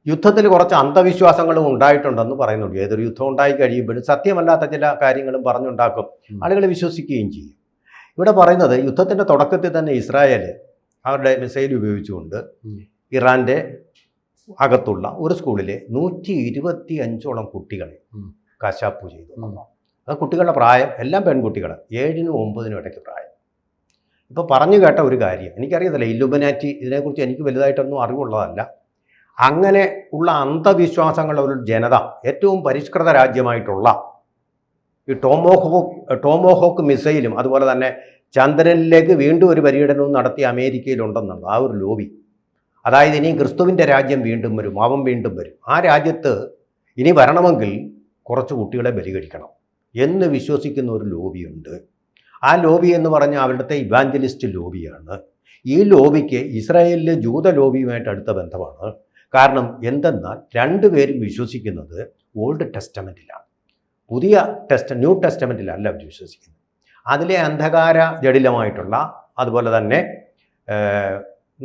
യുദ്ധത്തിൽ കുറച്ച് അന്ധവിശ്വാസങ്ങളും ഉണ്ടായിട്ടുണ്ടെന്ന് പറയുന്നുണ്ട്. ഏതൊരു യുദ്ധം ഉണ്ടായി കഴിയുമ്പോഴും സത്യമല്ലാത്ത ചില കാര്യങ്ങളും പറഞ്ഞുണ്ടാക്കും, ആളുകൾ വിശ്വസിക്കുകയും ചെയ്യും. ഇവിടെ പറയുന്നത് യുദ്ധത്തിൻ്റെ തുടക്കത്തിൽ തന്നെ ഇസ്രായേൽ അവരുടെ മിസൈൽ ഉപയോഗിച്ചുകൊണ്ട് ഇറാൻ്റെ അകത്തുള്ള ഒരു സ്കൂളിലെ 125ഓളം കുട്ടികളെ കശാപ്പ് ചെയ്തു. അത് കുട്ടികളുടെ പ്രായം എല്ലാം പെൺകുട്ടികൾ, 7-നും 9-നും ഇടയ്ക്ക് പ്രായം. ഇപ്പോൾ പറഞ്ഞു കേട്ട ഒരു കാര്യം, എനിക്കറിയത്തില്ല ഇല്ലുമിനാറ്റി ഇതിനെക്കുറിച്ച് എനിക്ക് വലുതായിട്ടൊന്നും അറിവുള്ളതല്ല. അങ്ങനെ ഉള്ള അന്ധവിശ്വാസങ്ങളുടെ ഒരു ജനത, ഏറ്റവും പരിഷ്കൃത രാജ്യമായിട്ടുള്ള ഈ ടോമോഹോക്ക് മിസൈലും അതുപോലെ തന്നെ ചന്ദ്രനിലേക്ക് വീണ്ടും ഒരു പര്യടനവും നടത്തിയ അമേരിക്കയിലുണ്ടെന്നുള്ളത് ആ ഒരു ലോബി. അതായത് ഇനി ക്രിസ്തുവിൻ്റെ രാജ്യം വീണ്ടും വരും, അവൻ വീണ്ടും വരും, ആ രാജ്യത്ത് ഇനി വരണമെങ്കിൽ കുറച്ച് കുട്ടികളെ ബലികഴിക്കണം എന്ന് വിശ്വസിക്കുന്ന ഒരു ലോബിയുണ്ട്. ആ ലോബി എന്ന് പറഞ്ഞാൽ അവരുടെ ഇവാഞ്ചലിസ്റ്റ് ലോബിയാണ്. ഈ ലോബിക്ക് ഇസ്രായേലിലെ ജൂത ലോബിയുമായിട്ട് അടുത്ത ബന്ധമാണ്. കാരണം എന്തെന്നാൽ രണ്ടുപേരും വിശ്വസിക്കുന്നത് ഓൾഡ് ടെസ്റ്റമെൻറ്റിലാണ്, ന്യൂ ടെസ്റ്റമെൻറ്റിലല്ല അവർ വിശ്വസിക്കുന്നത്. അതിലെ അന്ധകാര ജടിലമായിട്ടുള്ള അതുപോലെ തന്നെ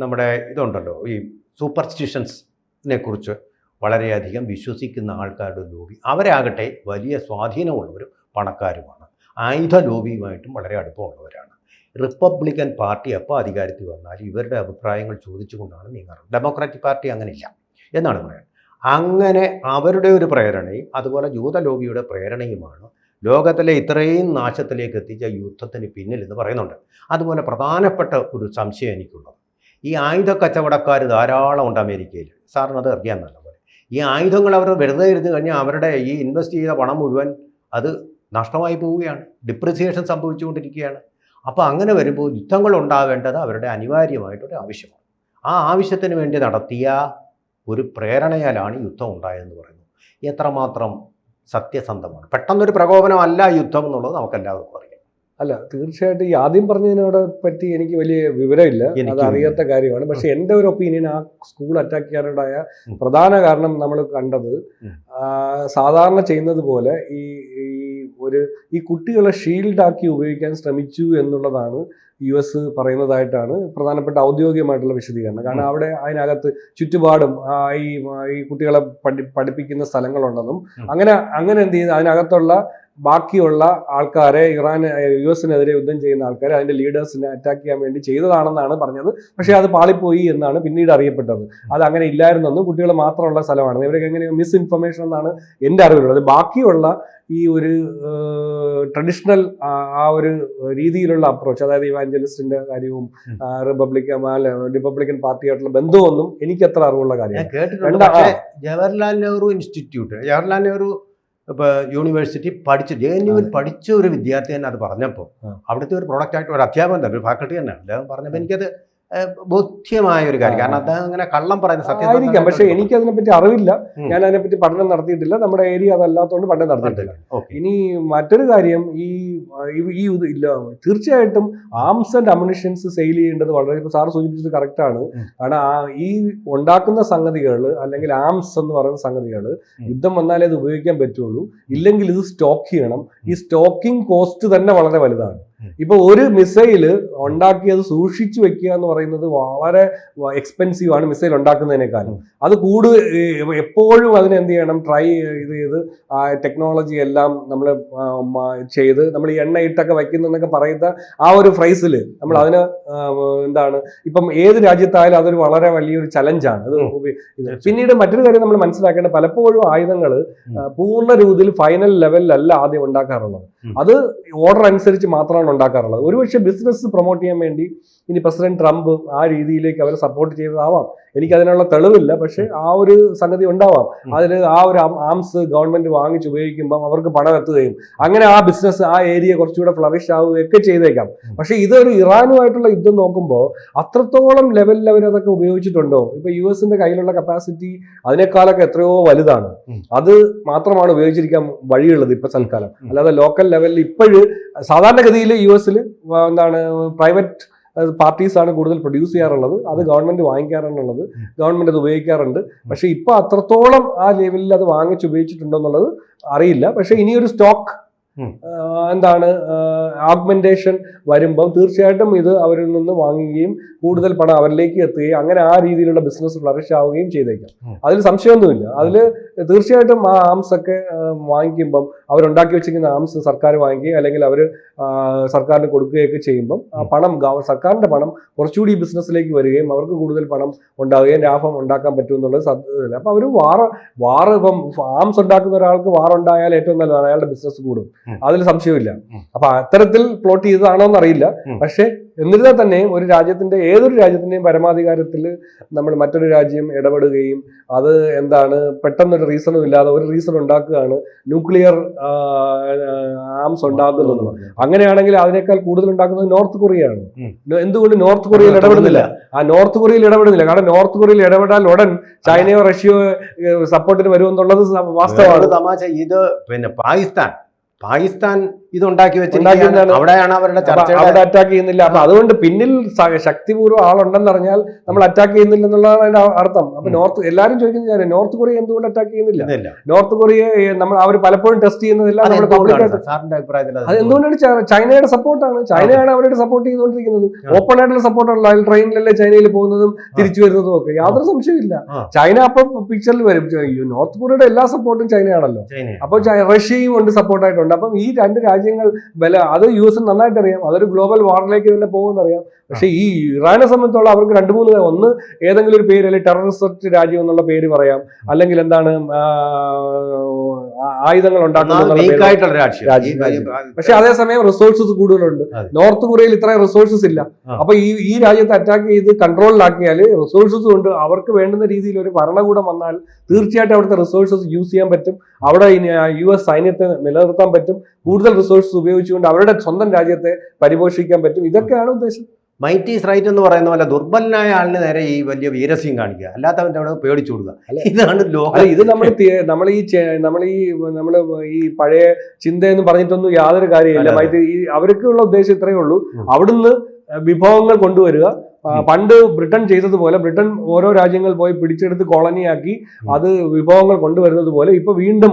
നമ്മുടെ ഇതുണ്ടല്ലോ, ഈ സൂപ്പർസ്റ്റിഷൻസിനെ കുറിച്ച് വളരെയധികം വിശ്വസിക്കുന്ന ആൾക്കാരുടെ ലോബി, അവരാകട്ടെ വലിയ സ്വാധീനമുള്ളവരും പണക്കാരുമാണ്. ആയുധ ലോബിയുമായിട്ടും വളരെ അടുപ്പമുള്ളവരാണ്. റിപ്പബ്ലിക്കൻ പാർട്ടി എപ്പോൾ അധികാരത്തിൽ വന്നാൽ ഇവരുടെ അഭിപ്രായങ്ങൾ ചോദിച്ചുകൊണ്ടാണ് നീങ്ങാറുള്ളത്. ഡെമോക്രാറ്റിക് പാർട്ടി അങ്ങനെയില്ല എന്നാണ് പറയുന്നത്. അങ്ങനെ അവരുടെ ഒരു പ്രേരണയും അതുപോലെ ജൂത ലോബിയുടെ പ്രേരണയുമാണ് ലോകത്തിലെ ഇത്രയും നാശത്തിലേക്ക് എത്തിച്ച യുദ്ധത്തിന് പിന്നിൽ എന്ന് പറയുന്നുണ്ട്. അതുപോലെ പ്രധാനപ്പെട്ട ഒരു സംശയം എനിക്കുള്ളത്, ഈ ആയുധ കച്ചവടക്കാർ ധാരാളം ഉണ്ട് അമേരിക്കയിൽ. സാറിന് അത് അറിയാൻ നല്ലപോലെ. ഈ ആയുധങ്ങൾ അവർ വെറുതെ ഇരുന്ന് കഴിഞ്ഞാൽ അവരുടെ ഈ ഇൻവെസ്റ്റ് ചെയ്ത പണം മുഴുവൻ അത് നഷ്ടമായി പോവുകയാണ്, ഡിപ്രിസിയേഷൻ സംഭവിച്ചുകൊണ്ടിരിക്കുകയാണ്. അപ്പോൾ അങ്ങനെ വരുമ്പോൾ യുദ്ധങ്ങൾ ഉണ്ടാവേണ്ടത് അവരുടെ അനിവാര്യമായിട്ടൊരു ആവശ്യമാണ്. ആ ആവശ്യത്തിന് വേണ്ടി നടത്തിയ ഒരു പ്രേരണയാലാണ് യുദ്ധം ഉണ്ടായതെന്ന് പറയുന്നു. എത്രമാത്രം സത്യസന്ധമാണ്? പെട്ടെന്നൊരു പ്രകോപനമല്ല യുദ്ധം എന്നുള്ളത് നമുക്കെല്ലാവർക്കും അറിയാം. അല്ല, തീർച്ചയായിട്ടും ഈ ആദ്യം പറഞ്ഞതിനോട് പറ്റി എനിക്ക് വലിയ വിവരമില്ല, അത് അറിയാത്ത കാര്യമാണ്. പക്ഷെ എൻ്റെ ഒരു ഒപ്പീനിയൻ, ആ സ്കൂൾ അറ്റാക്ക് ചെയ്യാനുണ്ടായ പ്രധാന കാരണം നമ്മൾ കണ്ടത് സാധാരണ ചെയ്യുന്നത് പോലെ ഈ കുട്ടികളെ ഷീൽഡാക്കി ഉപയോഗിക്കാൻ ശ്രമിച്ചു എന്നുള്ളതാണ് US പറയുന്നതായിട്ടാണ് പ്രധാനപ്പെട്ട ഔദ്യോഗികമായിട്ടുള്ള വിശദീകരണം. കാരണം അവിടെ അതിനകത്ത് ചുറ്റുപാടും ഈ കുട്ടികളെ പഠിപ്പിക്കുന്ന സ്ഥലങ്ങളുണ്ടെന്നും അങ്ങനെ എന്ത് ചെയ്ത് അതിനകത്തുള്ള ബാക്കിയുള്ള ആൾക്കാരെ US-നെതിരെ യുദ്ധം ചെയ്യുന്ന ആൾക്കാരെ അതിന്റെ ലീഡേഴ്സിനെ അറ്റാക്ക് ചെയ്യാൻ വേണ്ടി ചെയ്തതാണെന്നാണ് പറഞ്ഞത്. പക്ഷേ അത് പാളിപ്പോയി എന്നാണ് പിന്നീട് അറിയപ്പെട്ടത്. അത് അങ്ങനെ ഇല്ലായിരുന്നെന്നും കുട്ടികൾ മാത്രമുള്ള സ്ഥലമാണ്. ഇവർക്ക് എങ്ങനെ മിസ് ഇൻഫർമേഷൻ എന്നാണ് എൻ്റെ അറിവിലുള്ളത്. ബാക്കിയുള്ള ഈ ഒരു ട്രഡീഷണൽ ആ ഒരു രീതിയിലുള്ള അപ്രോച്ച്, അതായത് ഇവാഞ്ചലിസ്റ്റിന്റെ കാര്യവും റിപ്പബ്ലിക്കൻ പാർട്ടിയായിട്ടുള്ള ബന്ധമൊന്നും എനിക്ക് അത്ര അറിവുള്ള കാര്യമാണ്. ജവഹർലാൽ നെഹ്റു ഇൻസ്റ്റിറ്റ്യൂട്ട്, ജവഹർലാൽ നെഹ്റു യൂണിവേഴ്സിറ്റി പഠിച്ച ഒരു വിദ്യാർത്ഥി തന്നെ അത് പറഞ്ഞപ്പോൾ, അവിടുത്തെ ഒരു പ്രൊഡക്റ്റായിട്ട് ഒരു അധ്യാപകൻ തന്നെ, ഒരു ഫാക്കൽറ്റി തന്നെയാണ് അദ്ദേഹം പറഞ്ഞപ്പോൾ എനിക്കത് ബോധ്യമായ ഒരു കാര്യം. കാരണം അദ്ദേഹം അങ്ങനെ കള്ളം പറയുന്ന സത്യം. പക്ഷെ എനിക്ക് അതിനെപ്പറ്റി അറിവില്ല, ഞാൻ അതിനെപ്പറ്റി പഠനം നടത്തിയിട്ടില്ല, നമ്മുടെ ഏരിയ അതല്ലാത്തതുകൊണ്ട് പഠനം നടത്തിയിട്ടില്ല. ഇനി മറ്റൊരു കാര്യം, തീർച്ചയായിട്ടും ആംസ് ആൻഡ് അമ്യൂണിഷൻസ് സെയിൽ ചെയ്യേണ്ടത് വളരെ, ഇപ്പോൾ സാർ സൂചിപ്പിച്ചത് കറക്റ്റാണ്. കാരണം ഈ ഉണ്ടാക്കുന്ന സംഗതികൾ അല്ലെങ്കിൽ ആംസ് എന്ന് പറയുന്ന സംഗതികൾ യുദ്ധം വന്നാലേ ഇത് ഉപയോഗിക്കാൻ പറ്റുള്ളൂ, ഇല്ലെങ്കിൽ ഇത് സ്റ്റോക്ക് ചെയ്യണം. ഈ സ്റ്റോക്കിംഗ് കോസ്റ്റ് തന്നെ വളരെ വലുതാണ്. ഇപ്പൊ ഒരു മിസൈല് ഉണ്ടാക്കിയത് സൂക്ഷിച്ചു വെക്കുക എന്ന് പറയുന്നത് വളരെ എക്സ്പെൻസീവ് ആണ് മിസൈൽ ഉണ്ടാക്കുന്നതിനേക്കാളും. അത് എപ്പോഴും അതിനെന്ത് ചെയ്യണം, ട്രൈ ചെയ്ത് ടെക്നോളജി എല്ലാം നമ്മൾ ചെയ്ത്, നമ്മൾ ഈ എണ്ണയിട്ടൊക്കെ വയ്ക്കുന്നൊക്കെ പറയുന്ന ആ ഒരു ഫ്രൈസിൽ നമ്മൾ അതിന് എന്താണ്, ഇപ്പം ഏത് രാജ്യത്തായാലും അതൊരു വളരെ വലിയൊരു ചലഞ്ചാണ്. അത് പിന്നീട് മറ്റൊരു കാര്യം നമ്മൾ മനസ്സിലാക്കേണ്ട, പലപ്പോഴും ആയുധങ്ങൾ പൂർണ്ണ രൂപത്തിൽ ഫൈനൽ ലെവലിലല്ല ആദ്യം ഉണ്ടാക്കാറുള്ളത്, അത് ഓർഡർ അനുസരിച്ച് മാത്രമാണ് ഉണ്ടാക്കാറുള്ളത്. ഒരുപക്ഷെ ബിസിനസ് പ്രൊമോട്ട് ചെയ്യാൻ വേണ്ടി ഇനി പ്രസിഡന്റ് ട്രംപ് ആ രീതിയിലേക്ക് അവരെ സപ്പോർട്ട് ചെയ്തതാവാം, എനിക്കതിനുള്ള തെളിവില്ല. പക്ഷെ ആ ഒരു സംഗതി ഉണ്ടാവാം. അതിൽ ആ ഒരു ആംസ് ഗവൺമെന്റ് വാങ്ങിച്ച് ഉപയോഗിക്കുമ്പം അവർക്ക് പണം എത്തുകയും അങ്ങനെ ആ ബിസിനസ് ആ ഏരിയ കുറച്ചുകൂടെ ഫ്ലറിഷ് ആവുകയൊക്കെ ചെയ്തേക്കാം. പക്ഷെ ഇതൊരു ഇറാനുമായിട്ടുള്ള യുദ്ധം നോക്കുമ്പോൾ അത്രത്തോളം ലെവലിൽ അവരതൊക്കെ ഉപയോഗിച്ചിട്ടുണ്ടോ? ഇപ്പൊ US-ന്റെ കയ്യിലുള്ള കപ്പാസിറ്റി അതിനേക്കാളൊക്കെ എത്രയോ വലുതാണ്. അത് മാത്രമാണ് ഉപയോഗിച്ചിരിക്കാൻ വഴിയുള്ളത് ഇപ്പൊ തൽക്കാലം. അല്ലാതെ ലോക്കൽ ലെവലിൽ ഇപ്പോഴും സാധാരണഗതിയിൽ US-ൽ എന്താണ് പ്രൈവറ്റ് പാർട്ടീസാണ് കൂടുതൽ പ്രൊഡ്യൂസ് ചെയ്യാറുള്ളത്, അത് ഗവൺമെന്റ് വാങ്ങിക്കാറുള്ളത്, ഗവൺമെന്റ് അത് ഉപയോഗിക്കാറുണ്ട്. പക്ഷെ ഇപ്പൊ അത്രത്തോളം ആ ലെവലിൽ അത് വാങ്ങിച്ച് ഉപയോഗിച്ചിട്ടുണ്ടോ എന്നുള്ളത് അറിയില്ല. പക്ഷെ ഇനിയൊരു സ്റ്റോക്ക് എന്താണ് ആഗ്മെന്റേഷൻ വരുമ്പം തീർച്ചയായിട്ടും ഇത് അവരിൽ നിന്ന് വാങ്ങുകയും കൂടുതൽ പണം അവരിലേക്ക് എത്തുകയും അങ്ങനെ ആ രീതിയിലുള്ള ബിസിനസ് ഫ്ലറിഷ് ആവുകയും ചെയ്തേക്കാം. അതിൽ സംശയമൊന്നുമില്ല. അതിൽ തീർച്ചയായിട്ടും ആ ആംസ് ഒക്കെ വാങ്ങിക്കുമ്പം അവരുണ്ടാക്കി വെച്ചിരിക്കുന്ന ആംസ് സർക്കാർ വാങ്ങിക്കുകയും അല്ലെങ്കിൽ അവർ സർക്കാരിന് കൊടുക്കുകയൊക്കെ ചെയ്യുമ്പം ആ പണം സർക്കാരിന്റെ പണം കുറച്ചുകൂടി ഈ ബിസിനസ്സിലേക്ക് വരികയും അവർക്ക് കൂടുതൽ പണം ഉണ്ടാവുകയും ലാഭം ഉണ്ടാക്കാൻ പറ്റും എന്നുള്ളത് സാധ്യതയില്ല. അപ്പൊ അവർ വാറ് ഇപ്പം ആംസ് ഉണ്ടാക്കുന്ന ഒരാൾക്ക് വാറുണ്ടായാൽ ഏറ്റവും നല്ലതാണ്, അയാളുടെ ബിസിനസ് കൂടും, അതിൽ സംശയമില്ല. അപ്പൊ അത്തരത്തിൽ പ്ലോട്ട് ചെയ്തതാണോ എന്നറിയില്ല. പക്ഷെ എന്നിരുന്നാൽ തന്നെ ഒരു രാജ്യത്തിന്റെ ഏതൊരു രാജ്യത്തിന്റെയും പരമാധികാരത്തിൽ നമ്മൾ മറ്റൊരു രാജ്യം ഇടപെടുകയും അത് എന്താണ് പെട്ടെന്നൊരു റീസണും ഇല്ലാതെ ഒരു റീസൺ ഉണ്ടാക്കുകയാണ് ന്യൂക്ലിയർ ആംസ് ഉണ്ടാക്കുന്നത്. അങ്ങനെയാണെങ്കിൽ അതിനേക്കാൾ കൂടുതൽ ഉണ്ടാക്കുന്നത് നോർത്ത് കൊറിയയാണ്. എന്തുകൊണ്ട് നോർത്ത് കൊറിയയിൽ ഇടപെടുന്നില്ല? ആ നോർത്ത് കൊറിയയിൽ ഇടപെടുന്നില്ല കാരണം നോർത്ത് കൊറിയയിൽ ഇടപെടാൽ ഉടൻ ചൈനയോ റഷ്യയോ സപ്പോർട്ടിന് വരുമെന്നുള്ളത് വാസ്തവമാണ്. തമാശ ഇത് പിന്നെ പാകിസ്ഥാൻ ഇതുണ്ടാക്കി വെച്ചിരിക്കുകയാണ്. അവിടെയാണ് അവരുടെ അവിടെ അറ്റാക്ക് ചെയ്യുന്നില്ല. അപ്പൊ അതുകൊണ്ട് പിന്നിൽ ശക്തിപൂർവ്വം ആളുണ്ടെന്ന് അറിഞ്ഞാൽ നമ്മൾ അറ്റാക്ക് ചെയ്യുന്നില്ല എന്നുള്ളതാണ് അതിന്റെ അർത്ഥം. അപ്പൊ എല്ലാവരും ചോദിക്കുന്നത് നോർത്ത് കൊറിയ എന്തുകൊണ്ട് അറ്റാക്ക് ചെയ്യുന്നില്ല? നോർത്ത് കൊറിയയെ നമ്മൾ അവർ പലപ്പോഴും ടെസ്റ്റ് ചെയ്യുന്നതെല്ലാം നമ്മൾ പബ്ലിക്കായിട്ട് അത് എന്തുകൊണ്ടാണ്? ചൈനയുടെ സപ്പോർട്ടാണ്. ചൈനയാണ് അവരുടെ സപ്പോർട്ട് ചെയ്തുകൊണ്ടിരിക്കുന്നത്. ഓപ്പൺ ആയിട്ടുള്ള സപ്പോർട്ടാണല്ലോ. അതിൽ ട്രെയിനിലല്ലേ ചൈനയിൽ പോകുന്നതും തിരിച്ചു വരുന്നതും ഒക്കെ. യാതൊരു സംശയമില്ല. ചൈന അപ്പൊ പിക്ചറിൽ വരും. നോർത്ത് കൊറിയയുടെ എല്ലാ സപ്പോർട്ടും ചൈനയാണല്ലോ. അപ്പൊ റഷ്യയും ഉണ്ട് സപ്പോർട്ടായിട്ടുണ്ട്. അപ്പം ഈ രണ്ട് രാജ്യങ്ങൾ അത് US നന്നായിട്ട് അറിയാം. അതൊരു ഗ്ലോബൽ വാറിലേക്ക് തന്നെ പോകുമെന്നറിയാം. പക്ഷെ ഈ ഇറാനെ സംബന്ധിച്ചോളം അവർക്ക് 2-3 ഒന്ന് ഏതെങ്കിലും ഒരു പേര്, അല്ലെങ്കിൽ ടെററിസ്റ്റ് രാജ്യം എന്നുള്ള പേര് പറയാം, അല്ലെങ്കിൽ എന്താണ് ആയുധങ്ങൾ ഉണ്ടാക്കുന്ന രാജ്യം. പക്ഷെ അതേസമയം റിസോഴ്സസ് കൂടുതലുണ്ട്. നോർത്ത് കൊറിയയിൽ ഇത്രയും റിസോഴ്സസ് ഇല്ല. അപ്പൊ ഈ രാജ്യത്തെ അറ്റാക്ക് ചെയ്ത് കൺട്രോളിലാക്കിയാൽ റിസോഴ്സസ് കൊണ്ട് അവർക്ക് വേണ്ടുന്ന രീതിയിൽ ഒരു ഭരണകൂടം വന്നാൽ തീർച്ചയായിട്ടും അവിടുത്തെ റിസോഴ്സസ് യൂസ് ചെയ്യാൻ പറ്റും. അവിടെ US സൈന്യത്തെ നിലനിർത്താൻ പറ്റും. കൂടുതൽ റിസോഴ്സസ് ഉപയോഗിച്ചുകൊണ്ട് അവരുടെ സ്വന്തം രാജ്യത്തെ പരിപോഷിക്കാൻ പറ്റും. ഇതൊക്കെയാണ് ഉദ്ദേശം. മൈറ്റ് ഈസ് റൈറ്റ് എന്ന് പറയുന്ന പോലെ ദുർബലനായ ആളിന് നേരെ ഈ വലിയ വീരസ്യം കാണിക്കുക, അല്ലാത്തവന്റെ അവിടെ പേടിച്ചു കൊടുക്കുക. ഇതാണ് ലോകം. ഇത് നമ്മൾ ഈ പഴയ ചിന്തയെന്ന് പറഞ്ഞിട്ടൊന്നും യാതൊരു കാര്യമില്ല. മൈറ്റ് അവർക്കുള്ള ഉദ്ദേശം ഇത്രയേ ഉള്ളൂ. അവിടുന്ന് വിഭവങ്ങൾ കൊണ്ടുവരിക. പണ്ട് ബ്രിട്ടൻ ചെയ്തതുപോലെ ബ്രിട്ടൻ ഓരോ രാജ്യങ്ങൾ പോയി പിടിച്ചെടുത്ത് കോളനിയാക്കി അത് വിഭവങ്ങൾ കൊണ്ടുവരുന്നത് പോലെ ഇപ്പൊ വീണ്ടും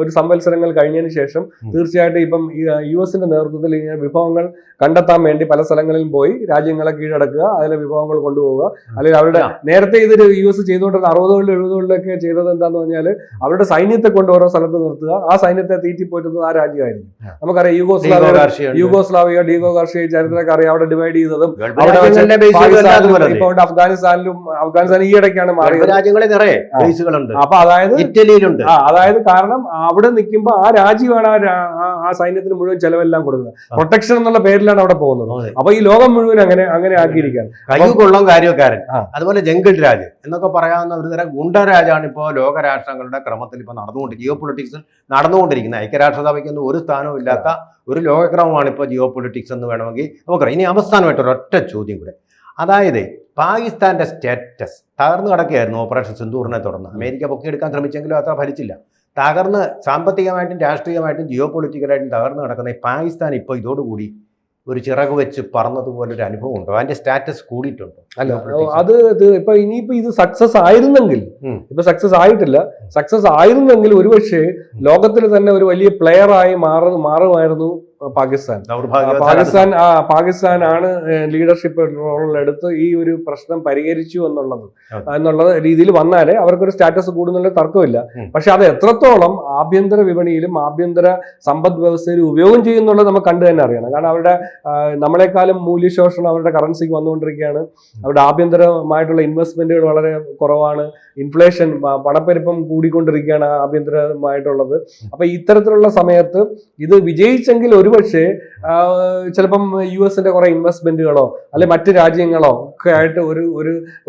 ഒരു സംവത്സരങ്ങൾ കഴിഞ്ഞതിന് ശേഷം തീർച്ചയായിട്ടും ഇപ്പം US നേതൃത്വത്തിൽ ഇങ്ങനെ വിഭവങ്ങൾ കണ്ടെത്താൻ വേണ്ടി പല സ്ഥലങ്ങളിലും പോയി രാജ്യങ്ങളെ കീഴടക്കുക, അതിലെ വിഭവങ്ങൾ കൊണ്ടുപോവുക. അല്ലെങ്കിൽ അവരുടെ നേരത്തെ ഇതൊരു US ചെയ്തുകൊണ്ടിരുന്ന 60-കളിലും 70-കളിലൊക്കെ ചെയ്തത് എന്താന്ന് പറഞ്ഞാൽ അവരുടെ സൈന്യത്തെ കൊണ്ട് ഓരോ സ്ഥലത്ത് നിർത്തുക. ആ സൈന്യത്തെ തീറ്റിപ്പോറ്റുന്നത് ആ രാജ്യമായിരിക്കും. നമുക്കറിയാം യൂഗോസ്ലാവിയ ഡീഗോ ഗാർഷിയ ചരിത്രമൊക്കെ അറിയാം. അവിടെ ഡിവൈഡ് ചെയ്തതും അഫ്ഗാനിസ്ഥാൻ ഈ ഇടയ്ക്കാണ് മാറിയത്. അപ്പൊ അതായത് കാരണം അവിടെ നിൽക്കുമ്പോൾ ആ രാജ്യമാണ് ആ സൈന്യത്തിന് മുഴുവൻ ചെലവെല്ലാം കൊടുക്കുന്നത്. പ്രൊട്ടക്ഷൻ എന്നുള്ള പേരിലാണ് അവിടെ പോകുന്നത്. അപ്പൊ ഈ ലോകം മുഴുവൻ അങ്ങനെ ആക്കിയിരിക്കുകയാണ്. കയ്യുകൊള്ളം കാര്യക്കാരൻ, അതുപോലെ ജംഗിൾ രാജ് എന്നൊക്കെ പറയാവുന്ന ഒരു തരം ഗുണ്ടരാജാണ് ഇപ്പോൾ ലോകരാഷ്ട്രങ്ങളുടെ ക്രമത്തിൽ ഇപ്പൊ ജിയോ പൊളിറ്റിക്സിൽ നടന്നുകൊണ്ടിരിക്കുന്നത്. ഐക്യരാഷ്ട്രസഭയ്ക്കൊന്നും ഒരു സ്ഥാനവും ഇല്ലാത്ത ഒരു ലോകക്രമമാണ് ഇപ്പോൾ ജിയോ പൊളിറ്റിക്സ് എന്ന് വേണമെങ്കിൽ നമുക്കറിയാം. ഇനി അവസാനമായിട്ട് ഒരൊറ്റ ചോദ്യം കൂടെ. അതായത് പാകിസ്ഥാന്റെ സ്റ്റാറ്റസ് തകർന്നു കിടക്കുകയായിരുന്നു ഓപ്പറേഷൻ സിന്ദൂറിനെ തുടർന്ന്. അമേരിക്ക പൊക്കിയെടുക്കാൻ ശ്രമിച്ചെങ്കിലും അത്ര ഫലിച്ചില്ല. തകർന്ന് സാമ്പത്തികമായിട്ടും രാഷ്ട്രീയമായിട്ടും ജിയോ പൊളിറ്റിക്കലായിട്ടും തകർന്നു കിടക്കുന്ന ഈ പാകിസ്ഥാൻ ഇപ്പോൾ ഇതോടുകൂടി ഒരു ചിറക് വെച്ച് പറന്നതുപോലൊരു അനുഭവം ഉണ്ടോ? അതിന്റെ സ്റ്റാറ്റസ് കൂടിയിട്ടുണ്ടോ? അല്ല, അത് ഇപ്പൊ ഇനിയിപ്പോ ഇത് സക്സസ് ആയിരുന്നെങ്കിൽ, ഇപ്പൊ സക്സസ് ആയിട്ടില്ല, സക്സസ് ആയിരുന്നെങ്കിൽ ഒരുപക്ഷെ ലോകത്തിൽ തന്നെ ഒരു വലിയ പ്ലെയറായി മാറുമായിരുന്നു പാകിസ്ഥാനാണ് ലീഡർഷിപ്പ് റോളിലെടുത്ത് ഈ ഒരു പ്രശ്നം പരിഹരിച്ചു എന്നുള്ള രീതിയിൽ വന്നാലേ അവർക്കൊരു സ്റ്റാറ്റസ് കൂടുന്നുള്ള തർക്കമില്ല. പക്ഷെ അത് എത്രത്തോളം ആഭ്യന്തര വിപണിയിലും ആഭ്യന്തര സമ്പദ് വ്യവസ്ഥയിലും ഉപയോഗം ചെയ്യുന്നുള്ളത് നമുക്ക് കണ്ടു തന്നെ അറിയണം. കാരണം അവരുടെ നമ്മളെക്കാളും മൂല്യശോഷണം അവരുടെ കറൻസിക്ക് വന്നുകൊണ്ടിരിക്കുകയാണ്. അവരുടെ ആഭ്യന്തരമായിട്ടുള്ള ഇൻവെസ്റ്റ്മെന്റുകൾ വളരെ കുറവാണ്. ഇൻഫ്ലേഷൻ, പണപ്പെരുപ്പം കൂടിക്കൊണ്ടിരിക്കുകയാണ് ആഭ്യന്തരമായിട്ടുള്ളത്. അപ്പൊ ഇത്തരത്തിലുള്ള സമയത്ത് ഇത് വിജയിച്ചെങ്കിൽ ഒരുപക്ഷെ ചിലപ്പം US കുറെ ഇൻവെസ്റ്റ്മെന്റുകളോ അല്ലെ മറ്റ് രാജ്യങ്ങളോ ഒക്കെ ആയിട്ട്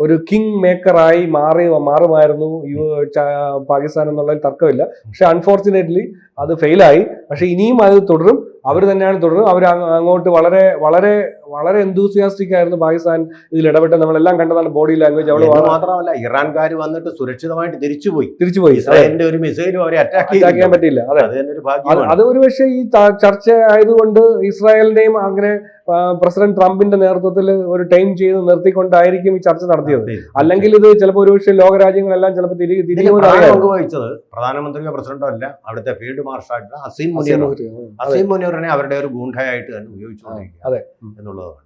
ഒരു കിങ് മേക്കറായി മാറുമായിരുന്നു പാകിസ്ഥാൻ എന്നുള്ളതിൽ തർക്കമില്ല. പക്ഷെ അൺഫോർച്ചുനേറ്റ്ലി അത് ഫെയിലായി. പക്ഷെ ഇനിയും അത് തുടരും. അവർ തന്നെയാണ് തുടർന്ന് അവർ അങ്ങോട്ട് വളരെ വളരെ വളരെ എന്തൂസിയാസ്റ്റിക് ആയിരുന്നു പാകിസ്ഥാൻ ഇതിൽ ഇടപെട്ട് നമ്മളെല്ലാം കണ്ടതാണ് ബോഡി ലാംഗ്വേജ്. അവൾ മാത്രമല്ല ഇറാൻകാർ വന്നിട്ട് സുരക്ഷിതമായിട്ട് തിരിച്ചുപോയി. ഇസ്രായേലിന്റെ ഒരു മിസൈലും അവരെ അറ്റാക്ക് ചെയ്യാൻ പറ്റില്ല. അതെ, അത് ഒരു പക്ഷേ ഈ ചർച്ച ആയതുകൊണ്ട് ഇസ്രായേലിന്റെയും അങ്ങനെ പ്രസിഡന്റ് ട്രംപിന്റെ നേതൃത്വത്തിൽ ഒരു ടൈം ചെയ്ത് നിർത്തിക്കൊണ്ടായിരിക്കും ഈ ചർച്ച നടത്തിയത്. അല്ലെങ്കിൽ ഇത് ചിലപ്പോൾ ഒരുപക്ഷെ ലോകരാജ്യങ്ങളെല്ലാം ചിലപ്പോൾ വഹിച്ചത് പ്രധാനമന്ത്രിയോ പ്രസിഡന്റോ അല്ല, അവിടുത്തെ ഫീൽഡ് മാർഷൽ അസീം മുനീറിനെ അവരുടെ ഒരു ഗൂഢയായിട്ട് തന്നെ ഉപയോഗിച്ചുകൊണ്ടിരിക്കുക എന്നുള്ളതാണ്.